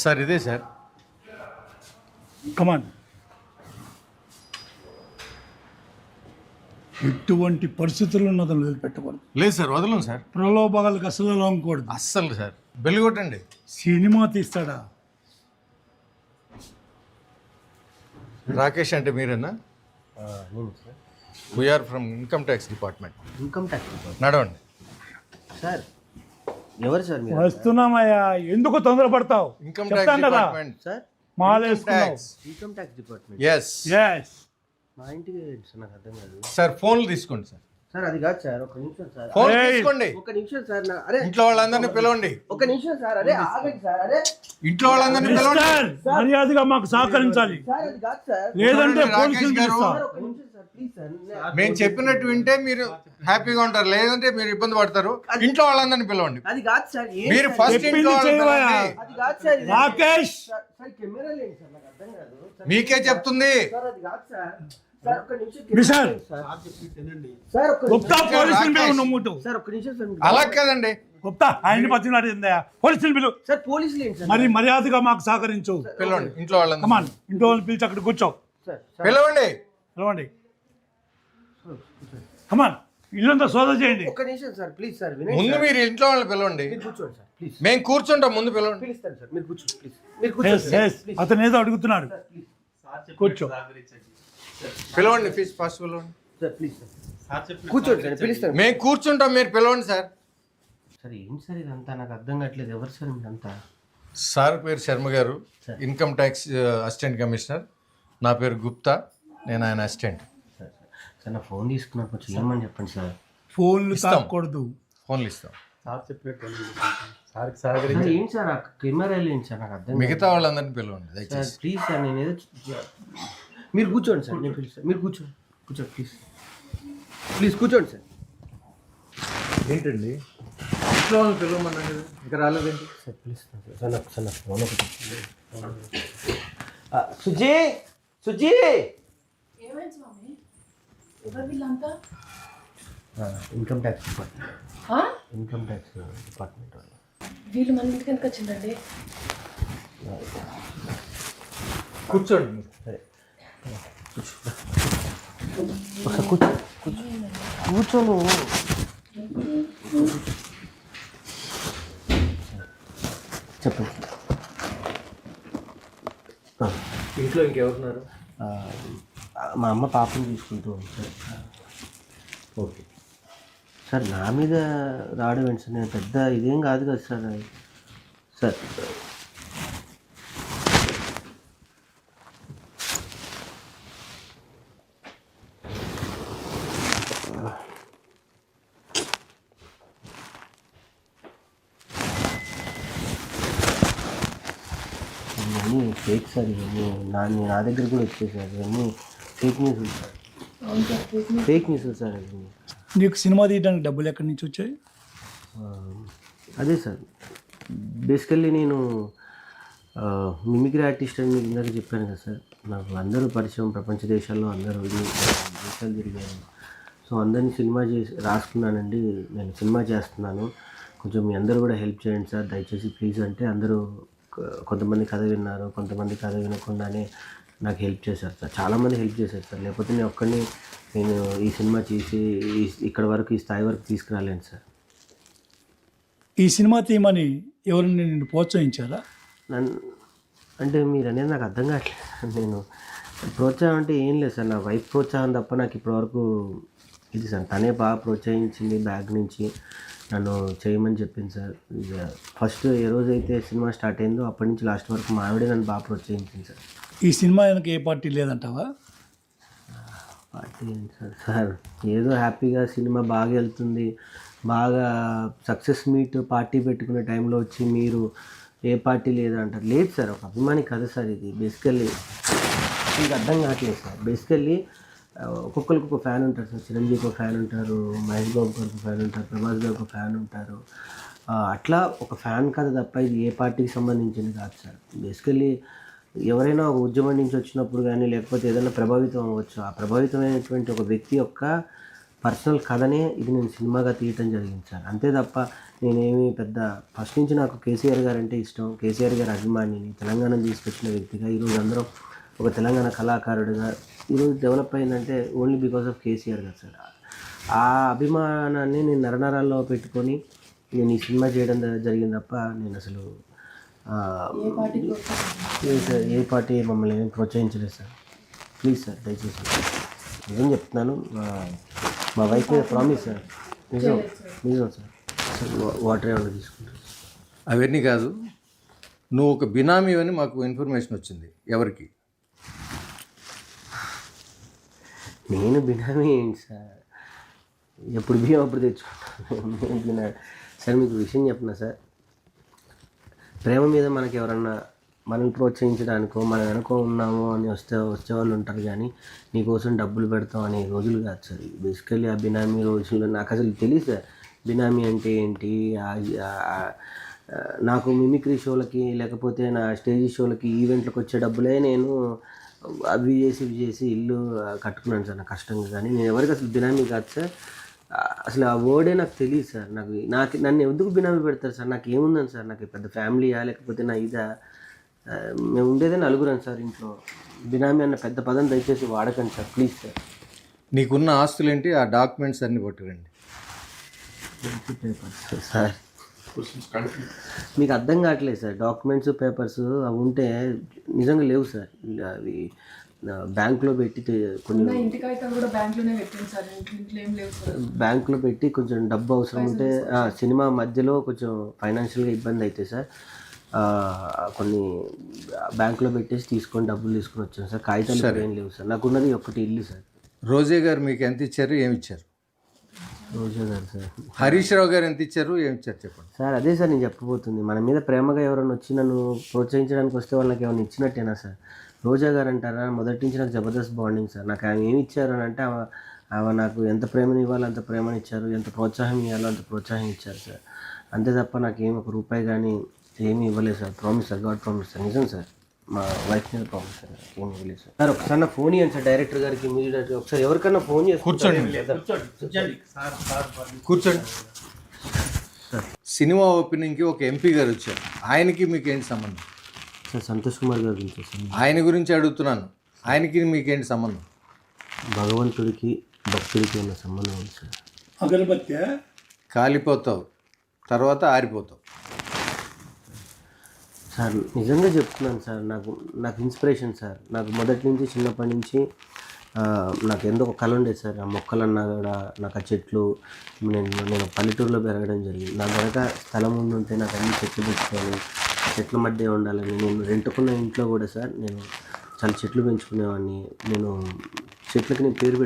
Sir ఇదే sir. కమాన్. ఎటువంటి పరిస్థితుల్లో అతను వదిలిపెట్టకూడదు. లేదు సార్, వదలను సార్. ప్రలోభాలకు అసలు లొంగకూడదు. అస్సలు సార్. బెల్లి కొట్టండి. సినిమా తీస్తాడా? రాకేష్ అంటే మీరేనా? నేను sir we are from income tax department. Income tax department. నడవండి సార్ ఎవరు సార్ మీరు? వస్తున్నామయ్యా, ఎందుకు తొందరపడతావు? ఇన్కమ్ ట్యాక్స్ చెప్తాను కదా, డిపార్ట్మెంట్. సార్ మాలేసుకున్నావు. Income tax department. Yes yes. మా ఇంటికి ఏంటి సార్, నాకు అర్థం కాదు. సార్ ఫోన్లు తీసుకోండి సార్. సార్ అది కాదు సార్, ఒక నిమిషం సార్. ఫోన్ ఏయ్. తీసుకోండి. ఒక నిమిషం సార్. అరే ఇంట్లో వాళ్ళందరినీ పిలవండి. ఒక నిమిషం సార్. అరే ఆగండి సార్. అరే ఇంట్లో వాళ్ళందరినీ పిలవండి. మిస్టర్, మర్యాదగా మాకు సహకరించాలి, సార్ అది కాదు సార్. లేదంటే చూడండి, పోలీసులు రాకేష్ గారు. పిలుస్తా. సార్ ఒక నిమిషం సార్, ప్లీజ్ సార్. మేము చెప్పినట్టు వింటే మీరు హ్యాపీగా ఉంటారు, లేదంటే మీరు ఇబ్బంది పడతారు. ఇంట్లో వాళ్ళందరినీ పిలవండి. అది కాదు సార్. ఏం మీరు సార్? ఫస్ట్ చెప్పింది ఇంట్లో వాళ్ళని చేయవయ్యా. పిలవండి. అది కాదు సార్. ఇది- రాకేష్. సార్ సార్ కెమెరా లేండి సార్, నాకు అర్థం కాదు సార్. మీకే చెప్తుంది. సార్ అది కాదు సార్. సార్ ఒక్క నిమిషం మిస్టర్. సార్. సార్ ఒక్క గుప్తా నిమిషం. పోలీసులు రాకేష్. పిలువు నమ్ముతూ. సార్ ఒక్క నిమిషం సార్. అలా కదండి. గుప్తా ఆయన్ని పచ్చినాడు ఏందయ్యా, పోలీసులు పిలువు. సార్ పోలీసులు ఏంటి సార్? మరి మర్యాదగా మాకు సహకరించు. పిలవండి ఇంట్లో వాళ్ళందరినీ. కమాన్, ఇంట్లో వాళ్ళని పిలిచి అక్కడ కూర్చో. సార్ సార్ పిలవండి. పిలవండి. కమాన్, ఇల్లంతా సోదా చేయండి. ఒక్క నిమిషం సార్, ప్లీజ్ సార్. వినండి ముందు సార్. మీరు ఇంట్లో వాళ్ళని పిలవండి. మీరు కూర్చోండి సార్, ప్లీజ్. మేము కూర్చుంటాం, ముందు పిలవండి. పిలుస్తాను సార్, మీరు కూర్చోండి ప్లీజ్. మీరు ఎస్, కూర్చోండి సార్, ఎస్. ప్లీజ్. అతను ఏదో అడుగుతున్నాడు, సార్, ప్లీజ్. కూర్చో. పిలవండి ఫస్ట్ పిలవండి. Sir please sir. కూర్చోండి సార్, పిలుస్తాను. మేము కూర్చుంటాం, మీరు పిలవండి సార్. సార్ ఏం సార్ ఇదంతా, నాకు అర్థం కావట్లేదు. ఎవరు సార్ మీరంతా? సార్ పేరు శర్మ గారు, sir. Income tax assistant commissioner. నా పేరు గుప్తా, నేను ఆయన అసిస్టెంట్. సార్ సార్ నా ఫోన్ తీసుకున్నారు, కొంచెం ఏమని చెప్పండి సార్. ఫోన్లు ఇస్తాం. తాకూడదు. ఫోన్లు ఇస్తాం. సార్ ఏంటి సార్ ఆ కెమెరా ఏంటి సార్, నాకు అర్థం కాదు. మిగతా వాళ్ళందరినీ పిలవండి సార్ దయచేసి. ప్లీజ్ సార్, నేను ఏదో మీరు కూర్చోండి సార్, నేను పిలుస్తాను. మీరు కూర్చోండి, కూర్చోండి ప్లీజ్. ప్లీజ్ కూర్చోండి సార్. ఏంటండి ఇంట్లో వాళ్ళని పిలవమన్నాను కదా, ఇంకా రాలేదేంటి? సార్ పిలుస్తాను సార్. సార్ నాకు ఫోన్ ఒకటి. సుజీ, సుజీ. ఏమైంది స్వామి? ఎవరు వీళ్ళంతా? Income tax department. ఆ? ఇన్కమ్ ట్యాక్స్ డిపార్ట్మెంట్ వాళ్ళు. వీళ్ళు మన ఇంటికి ఎందుకు వచ్చిందండి? కూర్చోండి మీరు. సరే ఒకసారి కూర్చో, కూర్చో, కూర్చోను. చెప్పండి. ఇంట్లో ఇంకెవరున్నారు? మా అమ్మ పాపని చూసుకుంటూ ఉంది సార్. ఓకే సార్ నా మీద రావడం ఏంటి సార్, నేను పెద్ద ఇదేం కాదు కదా సార్. సార్ ఇవన్నీ ఫేక్ సార్, ఇవన్నీ నా దగ్గర కూడా వచ్చాయి సార్. ఇవన్నీ fake news sir, fake news sir. ఇవన్నీ నీకు సినిమా తీయడానికి డబ్బులు ఎక్కడి నుంచి వచ్చాయి? అదే సార్, బేసికల్లీ నేను మిమిక్రీ ఆర్టిస్ట్ అని మీకు ఇందాక చెప్పాను కదా సార్. నాకు అందరూ పరిచయం, ప్రపంచ దేశాల్లో అందరూ దేశాలు తిరిగాను. సో అందరినీ సినిమా చేసి రాసుకున్నానండి, నేను సినిమా చేస్తున్నాను, కొంచెం మీ అందరూ కూడా హెల్ప్ చేయండి సార్ దయచేసి ప్లీజ్ అంటే అందరూ కొంతమంది కథ విన్నారు, కొంతమంది కథ వినకుండానే నాకు హెల్ప్ చేశారు సార్. చాలామంది హెల్ప్ చేశారు సార్, లేకపోతే నేను ఒక్కడిని నేను ఈ సినిమా చేసి ఇక్కడ వరకు ఈ స్థాయి వరకు తీసుకురాలేను సార్. ఈ సినిమా తీయమని ఎవరిని నిన్ను ప్రోత్సహించారా? నన్ను అంటే మీరు అనేది నాకు అర్థం కావట్లేదు. నేను ప్రోత్సాహం అంటే ఏం లేదు సార్, నా వైఫ్ ప్రోత్సాహం తప్ప నాకు ఇప్పటివరకు ఇది సార్. తనే బాగా ప్రోత్సహించింది, బ్యాగ్ నుంచి నన్ను చేయమని చెప్పింది సార్. ఫస్ట్ ఏ రోజైతే సినిమా స్టార్ట్ అయిందో అప్పటి నుంచి లాస్ట్ వరకు మా ఆవిడే నన్ను బాగా ప్రోత్సహించింది సార్. ఈ సినిమా వెనక ఏ పార్టీ లేదంటావా? పార్టీ ఏంటి సార్? సార్ ఏదో హ్యాపీగా సినిమా బాగా వెళ్తుంది, బాగా సక్సెస్ మీట్ పార్టీ పెట్టుకునే టైంలో వచ్చి మీరు ఏ పార్టీ లేదంటారు. లేదు సార్, ఒక అభిమాని కథ సార్ ఇది. బేసికల్లీ మీకు అర్థం కావట్లేదు సార్. బేసికల్లీ ఒక్కొక్కరికి ఒక ఫ్యాన్ ఉంటారు సార్. చిరంజీవి ఒక ఫ్యాన్ ఉంటారు, మహేష్ బాబు గారికి ఒక ఫ్యాన్ ఉంటారు, ప్రభాస్ గారికి ఒక ఫ్యాన్ ఉంటారు. అట్లా ఒక ఫ్యాన్ కథ తప్ప ఇది ఏ పార్టీకి సంబంధించింది కాదు సార్. బేసికల్లీ ఎవరైనా ఒక ఉద్యమం నుంచి వచ్చినప్పుడు కానీ లేకపోతే ఏదైనా ప్రభావితం అవ్వచ్చు. ఆ ప్రభావితమైనటువంటి ఒక వ్యక్తి యొక్క పర్సనల్ కథనే ఇది నేను సినిమాగా తీయటం జరిగింది సార్. అంతే తప్ప నేనేమి పెద్ద ఫస్ట్ నుంచి నాకు కేసీఆర్ గారు అంటే ఇష్టం, కేసీఆర్ గారి అభిమానిని, తెలంగాణ తీసుకొచ్చిన వ్యక్తిగా ఈరోజు అందరం ఒక తెలంగాణ కళాకారుడిగా ఈరోజు డెవలప్ అయిందంటే ఓన్లీ బికాస్ ఆఫ్ కేసీఆర్ గారు సార్. ఆ అభిమానాన్ని నేను నరనరాల్లో పెట్టుకొని నేను ఈ సినిమా చేయడం జరిగింది తప్ప నేను అసలు ఏ పార్టీ మమ్మల్ని ఏమీ ప్రోత్సహించలేదు సార్. ప్లీజ్ సార్ దయచేసి నిజం చెప్తున్నాను. మా వైఫ్ మీద ప్రామిస్ సార్. నిజం నిజం సార్. వాటర్ ఏమైనా తీసుకుంటారు? అవన్నీ కాదు, నువ్వు ఒక బినామీ అని మాకు ఇన్ఫర్మేషన్ వచ్చింది. ఎవరికి? నేను బినామీ ఏంటి సార్, ఎప్పుడు బియ్యం అప్పుడు తెచ్చుకుంటాను. సార్ మీకు విషయం చెప్పిన సార్, ప్రేమ మీద మనకి ఎవరన్నా మనల్ని ప్రోత్సహించడానికో మనం వెనక ఉన్నాము అని వచ్చేవాళ్ళు ఉంటారు, కానీ నీకోసం డబ్బులు పెడతాం అనే రోజులు కాదు సార్. బేసికల్లీ ఆ బినామీ రోజుల్లో నాకు అసలు తెలియదు సార్ బినామీ అంటే ఏంటి. నాకు మిమిక్రీ షోలకి లేకపోతే నా స్టేజ్ షోలకి ఈవెంట్లకు వచ్చే డబ్బులే నేను అవి చేసి ఇల్లు కట్టుకున్నాను సార్ నా కష్టంగా. కానీ నేను ఎవరికి అసలు బినామీ కాదు సార్. అసలు ఆ వర్డే నాకు తెలియదు సార్. నాకు నన్ను ఎందుకు బినామీ పెడతారు సార్? నాకు ఏముందని సార్, నాకు పెద్ద ఫ్యామిలీయా లేకపోతే నా ఇదా? మేము ఉండేదే నలుగురం సార్ ఇంట్లో. బినామీ అన్న పెద్ద పదం దయచేసి వాడకండి సార్, ప్లీజ్ సార్. నీకున్న ఆస్తులు ఏంటి? ఆ డాక్యుమెంట్స్ అన్నీ పట్టురండి సార్. మీకు అర్థం కావట్లేదు సార్. డాక్యుమెంట్స్ పేపర్స్ అవి ఉంటే నిజంగా లేవు సార్. అవి బ్యాంకులో పెట్టి కొన్ని బ్యాంకులో పెట్టి కొంచెం డబ్బు అవసరం ఉంటే సినిమా మధ్యలో కొంచెం ఫైనాన్షియల్గా ఇబ్బంది అయితే సార్ కొన్ని బ్యాంకులో పెట్టేసి డబ్బులు తీసుకొని వచ్చాను సార్. కాగితాలు ఏం లేవు సార్. నాకున్నది ఒకటి ఇల్లు సార్. రోజే గారు మీకు ఎంత ఇచ్చారు, ఏమి ఇచ్చారు? రోజా గారు సార్. హరీష్ రావు గారు ఎంత ఇచ్చారు, ఏమి ఇచ్చారు చెప్పండి సార్. అదే సార్ నేను చెప్పబోతుంది. మన మీద ప్రేమగా ఎవరైనా వచ్చి నన్ను ప్రోత్సహించడానికి వస్తే వాళ్ళకి ఏమైనా ఇచ్చినట్టేనా సార్? రోజా గారు అంటారా, మొదటి నుంచి నాకు జబర్దస్త్ బాండింగ్ సార్. నాకు ఆమె ఏమి ఇచ్చారు అని అంటే ఆమె నాకు ఎంత ప్రేమని ఇవ్వాలో అంత ప్రేమని ఇచ్చారు, ఎంత ప్రోత్సాహం ఇవ్వాలో అంత ప్రోత్సాహం ఇచ్చారు సార్. అంతే తప్ప నాకు ఏమి ఒక రూపాయి కానీ ఏమీ ఇవ్వలేదు sir. Promise sir, God promise sir. నిజం సార్, మా వైఫ్ మీద ప్రామిస్ సార్. ఏమి ఇవ్వలేదు సార్. సార్ ఒకసారి నా ఫోన్ ఇవ్వండి సార్ డైరెక్టర్ గారికి ఇమీడియట్గా. ఒకసారి ఎవరికన్నా ఫోన్ చేసి కూర్చోండి. సినిమా ఓపెనింగ్కి ఒక ఎంపీ గారు వచ్చారు, ఆయనకి మీకు ఏంటి సంబంధం? సార్ సంతోష్ కుమార్ గారు గురించి సార్. ఆయన గురించి అడుగుతున్నాను, ఆయనకి మీకేంటి సంబంధం? భగవంతుడికి భక్తుడికి ఉన్న సంబంధం ఉంది సార్. అగరబత్తి కాలిపోతావు, తర్వాత ఆరిపోతావు. సార్ నిజంగా చెప్తున్నాను సార్. నాకు ఇన్స్పిరేషన్ సార్. నాకు మొదటి నుంచి చిన్నప్పటి నుంచి నాకు ఎందుకు కళ ఉండేది సార్. ఆ మొక్కలన్నా కూడా నాకు ఆ చెట్లు, నేను పల్లెటూరులో పెరగడం జరిగింది. నా వెనక స్థలం ఉంటే నాకు అన్ని చెట్లు పెట్టుకోవాలి, చెట్ల మధ్య ఉండాలని. నేను రెంటుకున్న ఇంట్లో కూడా సార్ నేను చాలా చెట్లు పెంచుకునేవాడిని. నేను చెట్లకి నేను పేరు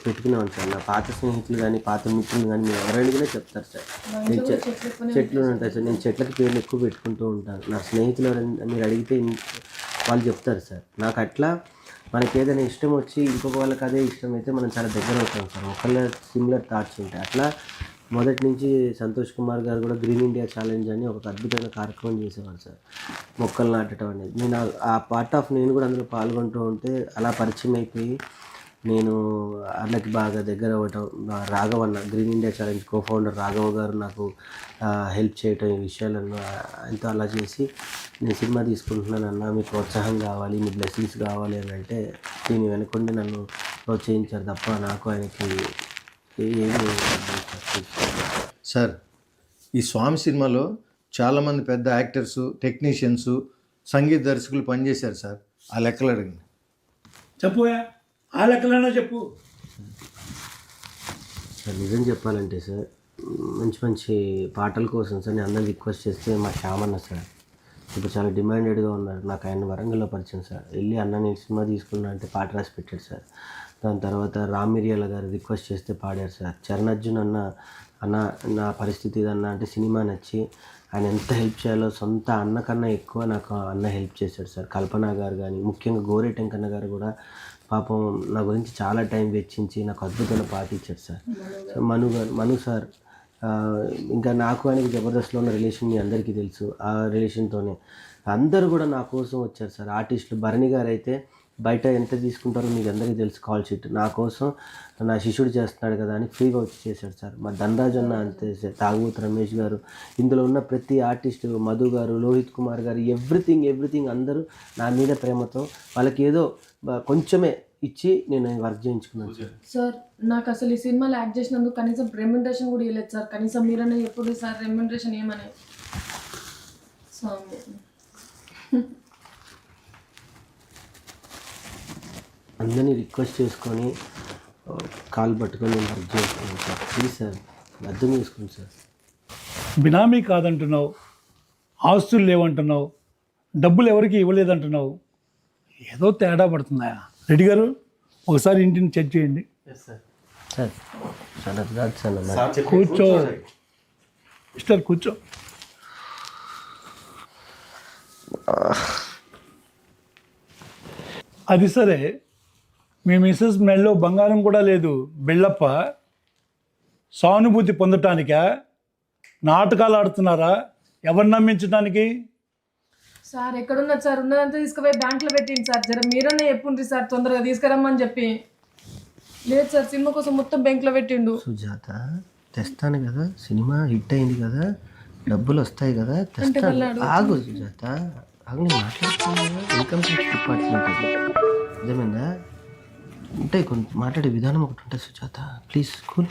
పెట్టుకునేవాడిని సార్. నా పాత స్నేహితులు కానీ పాత మిత్రులు కానీ మీరు ఎవరు అడిగినా చెప్తారు సార్. నేను చెట్లు ఉంటాయి సార్. నేను చెట్లకి పేర్లు ఎక్కువ పెట్టుకుంటూ ఉంటాను. నా స్నేహితులు మీరు అడిగితే వాళ్ళు చెప్తారు సార్. నాకు అట్లా మనకి ఏదైనా ఇష్టం వచ్చి ఇంకొక వాళ్ళకి అదే ఇష్టం అయితే మనం చాలా దగ్గర అవుతాం సార్. ఒకళ్ళ సిమిలర్ థాట్స్ ఉంటాయి. అట్లా మొదటి నుంచి సంతోష్ కుమార్ గారు కూడా గ్రీన్ ఇండియా ఛాలెంజ్ అని ఒక అద్భుతమైన కార్యక్రమం చేసేవారు సార్. మొక్కలు నాటడం అనేది నేను ఆ పార్ట్ ఆఫ్ నేను కూడా అందులో పాల్గొంటూ ఉంటే అలా పరిచయం అయిపోయి నేను అన్నకి బాగా దగ్గర అవ్వటం. రాఘవన్న green India challenge cofounder Raghava గారు నాకు హెల్ప్ చేయటం ఈ విషయాలను ఎంతో అలా చేసి నేను సినిమా తీసుకుంటున్నాను అన్న, మీ ప్రోత్సాహం కావాలి, మీ బ్లెస్సింగ్స్ కావాలి అని అంటే దీని వెనుకుండి నన్ను ప్రోత్సహించారు తప్ప నాకు ఆయనకి ఏమి. సార్ ఈ స్వామి సినిమాలో చాలామంది పెద్ద యాక్టర్స్, టెక్నీషియన్స్, సంగీత దర్శకులు పనిచేశారు సార్. ఆ లెక్కలు అడిగింది చెప్పుయా, ఆ లెక్కలైనా చెప్పు. సార్ నిజం చెప్పాలంటే సార్ మంచి మంచి పాటల కోసం సార్ నేను అందరిని రిక్వెస్ట్ చేస్తే మా శ్యామన్న సార్ ఇప్పుడు చాలా డిమాండెడ్గా ఉన్నారు. నాకు ఆయన వరంగల్లో పరిచయం సార్. వెళ్ళి అన్న నేను సినిమా తీసుకున్నా అంటే పాట రాసి పెట్టాడు సార్. దాని తర్వాత రామిరియల గారు రిక్వెస్ట్ చేస్తే పాడారు సార్. చరణ్ అర్జున్ అన్న నా పరిస్థితి ఇదన్నా అంటే సినిమా నచ్చి ఆయన ఎంత హెల్ప్ చేయాలో సొంత అన్న కన్నా ఎక్కువ నాకు అన్న హెల్ప్ చేశాడు సార్. కల్పన గారు కానీ ముఖ్యంగా గోరేటెంకన్న గారు కూడా పాపం నా గురించి చాలా టైం వెచ్చించి నాకు అద్భుతమైన పాట ఇచ్చారు సార్. మను సార్ ఇంకా నాకు ఆయనకి జబర్దస్త్లో ఉన్న రిలేషన్ మీ అందరికీ తెలుసు. ఆ రిలేషన్తోనే అందరూ కూడా నా కోసం వచ్చారు సార్. ఆర్టిస్టులు భరణి గారు అయితే బయట ఎంత తీసుకుంటారో మీకు అందరికీ తెలుసు కాల్ షీట్. నా కోసం నా శిష్యుడు చేస్తున్నాడు కదా అని ఫ్రీగా వచ్చి చేశాడు సార్. మా ధనరాజ్ అన్న అంతే సార్, తాగుబోతు రమేష్ గారు, ఇందులో ఉన్న ప్రతి ఆర్టిస్టు, మధు గారు, లోహిత్ కుమార్ గారు, ఎవ్రీథింగ్ అందరూ నా మీద ప్రేమతో వాళ్ళకి ఏదో కొంచెమే ఇచ్చి నేను వర్క్ చేయించుకున్నాను సార్. సార్ నాకు అసలు ఈ సినిమాలో యాక్ట్ చేసినందుకు కనీసం రెమ్యునరేషన్ కూడా ఇవ్వలేదు సార్. కనీసం మీరనే ఎప్పుడు సార్ రెమ్యునరేషన్ ఏమని స్వామి. అందరినీ రిక్వెస్ట్ చేసుకొని కాల్ పట్టుకొని నేను వర్క్ చేసుకున్నాను సార్. ప్లీజ్ సార్ అర్థం చేసుకోండి సార్. బినామీ కాదంటున్నావు, ఆస్తులు లేవంటున్నావు, డబ్బులు ఎవరికి ఇవ్వలేదంటున్నావు. ఏదో తేడా పడుతుందా? రెడ్డి గారు ఒకసారి ఇంటిని చెక్ చేయండి. సార్ సార్ అది కాదు సార్ నా కూర్చో మిస్టర్, కూర్చో. అది సరే, మీ మిస్సెస్ మెడలో బంగారం కూడా లేదు, బెళ్ళప్ప. సానుభూతి పొందటానికా? నాటకాలు ఆడుతున్నారా? ఎవరు నమ్మించడానికి? సార్ ఎక్కడున్నది సార్? ఉన్నదంతా తీసుకుపోయి బ్యాంక్లో పెట్టింది సార్. జర మీరన్నా చెప్పుండ్రి సార్, తొందరగా తీసుకురమ్మని చెప్పి. లేదు సార్, సినిమా కోసం మొత్తం బ్యాంక్లో పెట్టిండు. సుజాత తెస్తాను కదా, సినిమా హిట్ అయింది కదా, డబ్బులు వస్తాయి కదా, తెస్తాను. ఆగు సుజాత, ఆగు, నేను మాట్లాడుతున్నాను కదా. ఇన్కమ్ ట్యాక్స్ డిపార్ట్మెంట్ నిజమేందా ఉంటాయి, కొంత మాట్లాడే విధానం ఒకటి ఉంటుంది సుజాత. Please cool.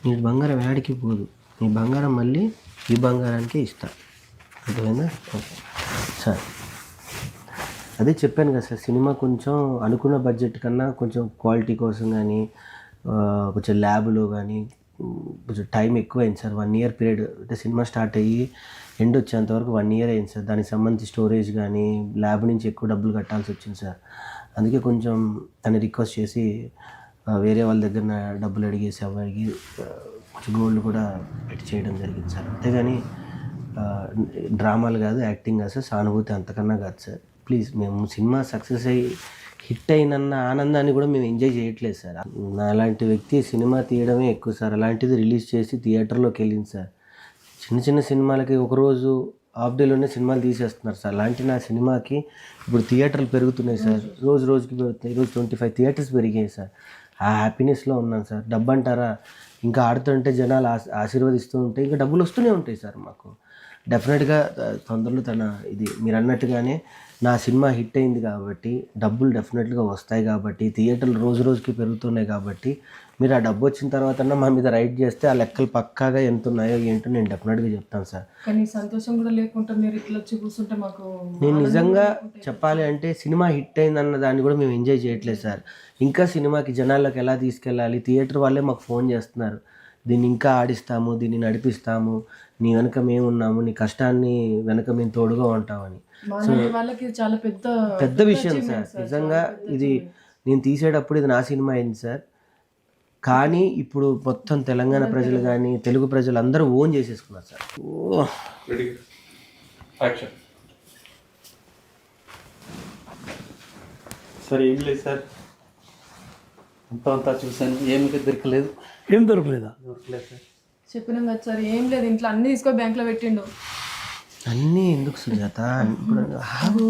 నీ బంగారం ఏడికి పోదు, నీ బంగారం మళ్ళీ ఈ బంగారానికే ఇస్తా, అర్థమైందా? ఓకే సార్, అదే చెప్పాను కదా సార్, సినిమా కొంచెం అనుకున్న బడ్జెట్ కన్నా కొంచెం క్వాలిటీ కోసం కానీ, కొంచెం ల్యాబ్లో కానీ కొంచెం టైం ఎక్కువైంది సార్. 1 year పీరియడ్, అంటే సినిమా స్టార్ట్ అయ్యి ఎండ్ వచ్చేంతవరకు 1 year అయింది సార్. దానికి సంబంధించి స్టోరేజ్ కానీ ల్యాబ్ నుంచి ఎక్కువ డబ్బులు కట్టాల్సి వచ్చింది సార్. అందుకే కొంచెం తను రిక్వెస్ట్ చేసి వేరే వాళ్ళ దగ్గర డబ్బులు అడిగేసి అడిగి కొంచెం గోల్డ్ కూడా పెట్టి చేయడం జరిగింది సార్. అంతేగాని డ్రామాలు కాదు, యాక్టింగ్ కాదు సార్, సానుభూతి అంతకన్నా కాదు సార్. ప్లీజ్, మేము సినిమా సక్సెస్ అయ్యి హిట్ అయినన్న ఆనందాన్ని కూడా మేము ఎంజాయ్ చేయట్లేదు సార్. నా అలాంటి వ్యక్తి సినిమా తీయడమే ఎక్కువ సార్. అలాంటిది రిలీజ్ చేసి థియేటర్లోకి వెళ్ళింది సార్. చిన్న సినిమాలకి ఒకరోజు హాఫ్ డేలోనే సినిమాలు తీసేస్తున్నారు సార్. అలాంటి నా సినిమాకి ఇప్పుడు థియేటర్లు పెరుగుతున్నాయి సార్, రోజుకి పెరుగుతాయి. ఈరోజు 25 థియేటర్స్ పెరిగాయి సార్. ఆ హ్యాపీనెస్లో ఉన్నాను సార్. డబ్బు అంటారా, ఇంకా ఆడుతుంటే జనాలు ఆశీర్వదిస్తూ ఉంటే ఇంకా డబ్బులు వస్తూనే ఉంటాయి సార్ మాకు. డెఫినెట్గా తొందరలో ఇది మీరు అన్నట్టుగానే నా సినిమా హిట్ అయింది కాబట్టి డబ్బులు డెఫినెట్గా వస్తాయి కాబట్టి, థియేటర్లు రోజుకి పెరుగుతున్నాయి కాబట్టి, మీరు ఆ డబ్బు వచ్చిన తర్వాత మా మీద రైడ్ చేస్తే ఆ లెక్కలు పక్కాగా ఎంత ఉన్నాయో ఏంటో నేను డెఫినెట్గా చెప్తాను సార్. కానీ సంతోషం కూడా లేకుండా మీరు ఇట్లా వచ్చి కూర్చుంటే మాకు, నేను నిజంగా చెప్పాలి అంటే సినిమా హిట్ అయిందన్న దాన్ని కూడా మేము ఎంజాయ్ చేయట్లేదు సార్. ఇంకా సినిమాకి జనాల్లోకి ఎలా తీసుకెళ్ళాలి, థియేటర్ వాళ్ళే మాకు ఫోన్ చేస్తున్నారు, దీన్ని ఇంకా ఆడిస్తాము, దీన్ని నడిపిస్తాము, నీ వెనక మేము ఉన్నాము, నీ కష్టాన్ని వెనక మేము తోడుగా ఉంటామని. వాళ్ళకి చాలా పెద్ద విషయం సార్. నిజంగా ఇది నేను తీసేటప్పుడు ఇది నా సినిమా అయింది సార్. కానీ ఇప్పుడు మొత్తం తెలంగాణ ప్రజలు కానీ తెలుగు ప్రజలు అందరూ ఓన్ చేసేసుకున్నారు సార్. సార్ ఏం లేదు సార్, అంతా చూశాను, ఏమి దొరకలేదు. ఏం దొరకలేదా? దొరకలేదు సార్. చెప్పినాం కదా సార్, ఏం లేదు, ఇంట్లో అన్ని తీసుకొని బ్యాంక్లో పెట్టిండు. అన్నీ ఎందుకు సుజాత, ఇప్పుడు ఆగు,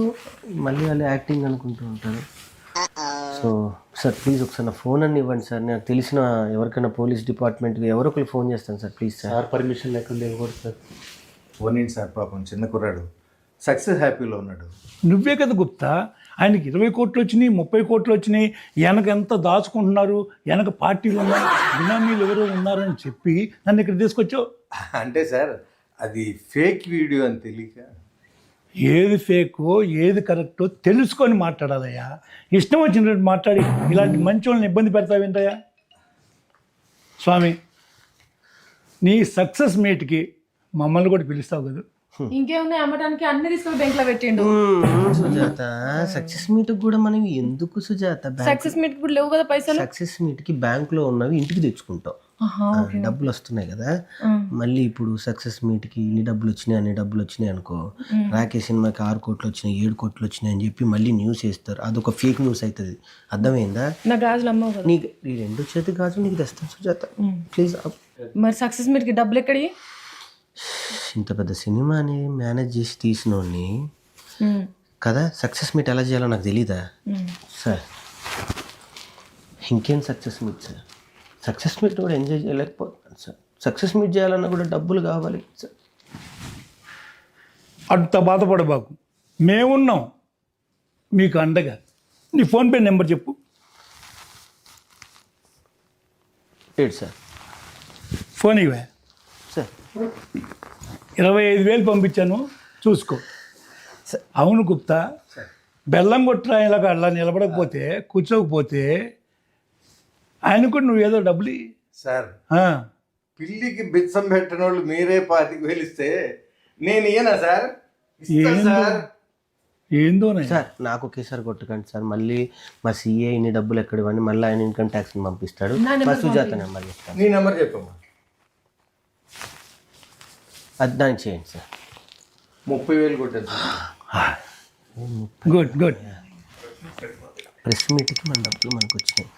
మళ్ళీ వాళ్ళు యాక్టింగ్ అనుకుంటూ ఉంటారు. సో సార్ ప్లీజ్ ఒకసారి నా ఫోన్ అన్ని ఇవ్వండి సార్. నాకు తెలిసిన ఎవరికైనా పోలీస్ డిపార్ట్మెంట్కి ఎవరో ఒకరు ఫోన్ చేస్తాను sir, please sir. Sir permission లేకుండా ఇవ్వకూడదు సార్. పోనీ సార్, పాపం చిన్న కుర్రాడు సక్సెస్ హ్యాపీలో ఉన్నాడు. నువ్వే కదా గుప్తా, ఆయనకి 20 కోట్లు వచ్చినాయి, 30 కోట్లు వచ్చినాయి, వెనక ఎంత దాచుకుంటున్నారు, వెనక పార్టీలు ఉన్నాయి, బినామీలు ఎవరో ఉన్నారని చెప్పి నన్ను ఇక్కడ తీసుకొచ్చావు. అంటే సార్ అది ఫేక్ వీడియో అని తెలియక. ఏది ఫేకో ఏది కరెక్టో తెలుసుకొని మాట్లాడాలయ్యా. ఇష్టం వచ్చినట్టు మాట్లాడి ఇలాంటి మంచి వాళ్ళని ఇబ్బంది పెడతావేంటయ్యా? స్వామి, నీ సక్సెస్ మీట్కి మమ్మల్ని కూడా పిలుస్తావు కదా. ఇంకేమున్నాయి అమ్మటానికి, అన్ని తీసుకొని బ్యాంక్లో పెట్టిండు. సుజాత సక్సెస్ మీట్ కూడా మనం ఎందుకు సుజాత, సక్సెస్ మీట్ కూడా లేవు కదా పైసలు. సక్సెస్ మీట్కి బ్యాంకులో ఉన్నవి ఇంటికి తెచ్చుకుంటాం, డబ్బులు వస్తున్నాయి కదా. మళ్ళీ ఇప్పుడు సక్సెస్ మీట్కి ఇన్ని డబ్బులు వచ్చినాయి అన్ని డబ్బులు వచ్చినాయి అనుకో, రాకేష్ సినిమాకి 6 కోట్లు వచ్చినాయి 7 కోట్లు వచ్చినాయి అని చెప్పి మళ్ళీ న్యూస్ వేస్తారు. అదొక ఫేక్ న్యూస్ అవుతుంది, అర్థమైందా? నా గాజులు అమ్మవు కదా. నీకు ఈ 2 చేతి గాజులు నీకు తెస్తాను సుజాత, ప్లీజ్. మరి సక్సెస్ మీట్కి డబ్బులు ఎక్కడి? ఇంత పెద్ద సినిమాని మేనేజ్ చేసి తీసినోడిని కదా సక్సెస్ మీట్ ఎలా చేయాలో నాకు తెలీదా సార్? ఇంకేం success meet sir? Success meet కూడా ఎంజాయ్ చేయలేకపోతున్నాను సార్. సక్సెస్ మీట్ చేయాలన్నా కూడా డబ్బులు కావాలి సార్. అంత బాధపడబాకు, మేమున్నాం మీకు అండగా. నీ ఫోన్పే నెంబర్ చెప్పు. ఏంటి సార్? ఫోన్ ఇవే. సార్ 25,000 పంపించాను, చూసుకో. అవును గుప్తా, బెల్లం కొట్టరా ఇలాగ అలా నిలబడకపోతే కూర్చోకపోతే ఆయన కూడా నువ్వు ఏదో డబ్బులు ఇయ్యి. సార్ ఆ, పిల్లికి బిచ్చం పెట్టిన వాళ్ళు మీరే 25,000 ఇస్తే నేను ఇయ్యనా సార్? ఇస్తా ఏందో సార్. ఏందోనే. సార్ నాకు ఒకేసారి కొట్టకండి సార్. మళ్ళీ మా సీఏ ఇన్ని డబ్బులు ఎక్కడ ఇవ్వండి, మళ్ళీ ఆయన ఇన్కమ్ ట్యాక్స్ని పంపిస్తాడు. మా సుజాత నెంబర్ చెప్తాను. నీ నెంబర్ చెప్పమ్మా. అది దానికి చేయండి సార్. 30,000 కొట్టాను సార్. Good good. ప్రెస్ మీట్కి మన డబ్బులు మనకు వచ్చినాయి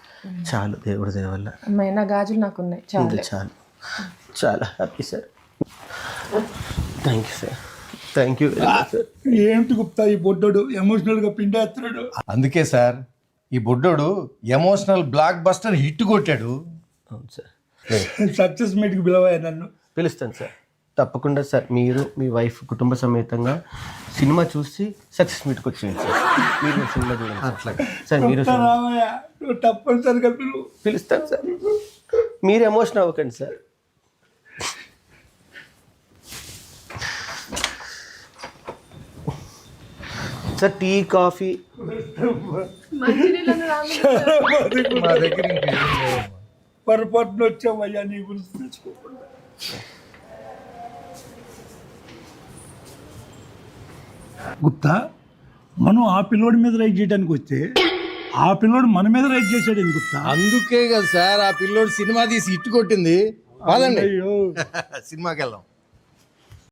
చాలు, దేవుడి దయ వల్ల. అమ్మాయి నా గాజులు నాకు ఉన్నాయి చాలా. ఇంకా చాలు, చాలా happy sir. Thank you sir, thank you very much sir. ఏంటి గుప్తా ఈ బొడ్డోడు ఎమోషనల్గా పిండేస్తున్నాడు. అందుకే సార్ ఈ బుడ్డోడు ఎమోషనల్ బ్లాక్ బస్టర్ హిట్ కొట్టాడు. అవును సార్, సక్సెస్ మీట్కి పిలవా నన్ను. పిలుస్తాను సార్ తప్పకుండా సార్. మీరు మీ వైఫ్ కుటుంబ సమేతంగా సినిమా చూసి సక్సెస్ మీట్కి వచ్చేయండి సార్. మీరు సినిమా చూడండి అట్లా సార్. మీరు గుప్తా రామయ్య, నువ్వు తప్పనిసరిగా పిలువు. పిలుస్తాను సార్. మీరు ఎమోషన్ అవ్వకండి సార్. సార్ టీ కాఫీ మంచినీళ్ళను రాము. మా దగ్గర ఇంకేం లేవమ్మా. పొరపాటున వచ్చామయ్యా నీ గురించి తెచ్చుకోకుండా. గుప్తా, మనం ఆ పిల్లోడి మీద రైట్ చేయడానికి వస్తే ఆ పిల్లోడు మన మీద రైట్ చేశాడు ఎందుకు గుప్తా? అందుకే కదా సార్ ఆ పిల్లోడు సినిమా తీసి హిట్ కొట్టింది. పదండి అయ్యో సినిమాకి వెళ్దాం.